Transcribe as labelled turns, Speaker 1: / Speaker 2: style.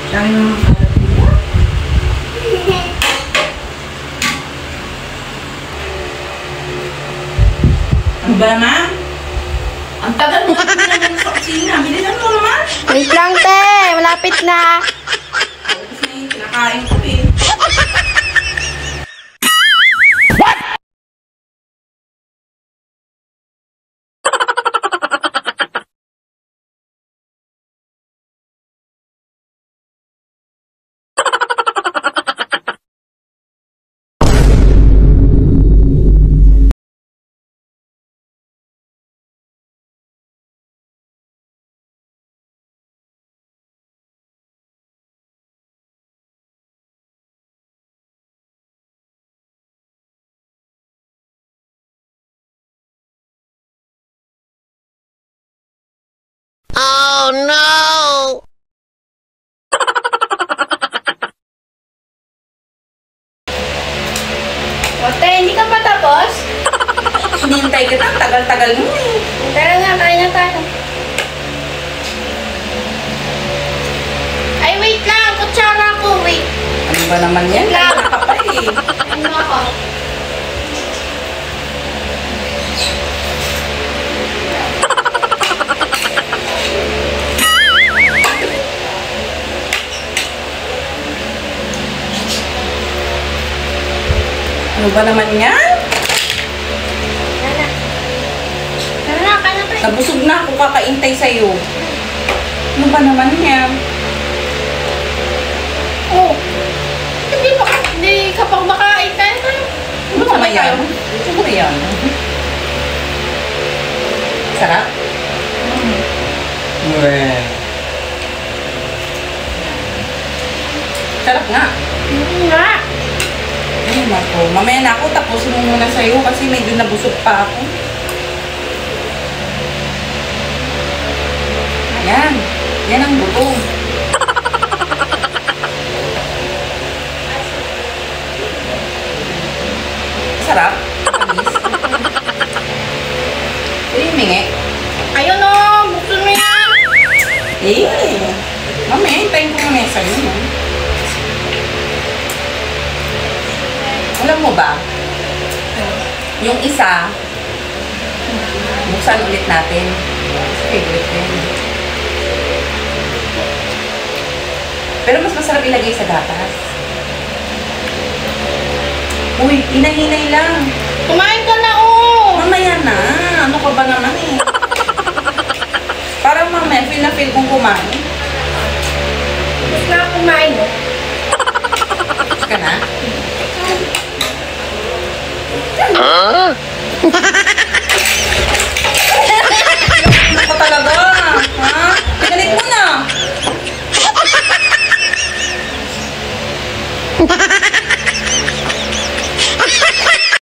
Speaker 1: Dami naman kalat dito. Ano ba naman? Ang tagal mo naman sa kusina. Bilisan mo naman.
Speaker 2: Wait lang, te. Malapit na.
Speaker 1: Tapos na yung kinakain ko eh.
Speaker 3: Oh no!
Speaker 2: O, te, hindi ka pa tapos?
Speaker 1: Hinihintay kita. Ang tagal-tagal mo eh.
Speaker 2: Tara nga, kain na tayo. Ay, wait lang. Kutsara ko, wait.
Speaker 1: Ano ba naman yan?
Speaker 2: Lang.
Speaker 1: Wala ka pa eh.
Speaker 2: Ano ako?
Speaker 1: Ano ba naman yan?
Speaker 2: Tara na. Tara na, kain na tayo.
Speaker 1: Nabusog na ako kakaintay sa'yo. Ano ba naman yan?
Speaker 2: Oh. Hindi ka pang makain. Kain tayo.
Speaker 1: Ano ba yan? Ano ba yan? Sarap? Sarap nga.
Speaker 2: Hindi nga.
Speaker 1: Ay, naku. Mamaya na ako. Tapusin mo muna sa'yo kasi medyo nabusog pa ako. Yan. Yan ang gutom. Sarap. Tamis. Himingi.
Speaker 2: Ayun o. Buksan mo yan.
Speaker 1: Eh. Mamaya, hintayin ko muna sa'yo. No? Alam mo ba? Yung isa, buksan ulit natin. Favorite din. Pero mas masarap ilagay sa gatas. Uy, hinay-hinay lang.
Speaker 2: Kumain ka na o.
Speaker 1: Mamaya na. Ano ka ba naman eh? Parang mamaya, feel na feel kong kumain.
Speaker 2: Gusto na kumain o.
Speaker 1: Gusto ka na?
Speaker 3: Huh?
Speaker 1: Ako talaga. Ha? Pinalit mo na.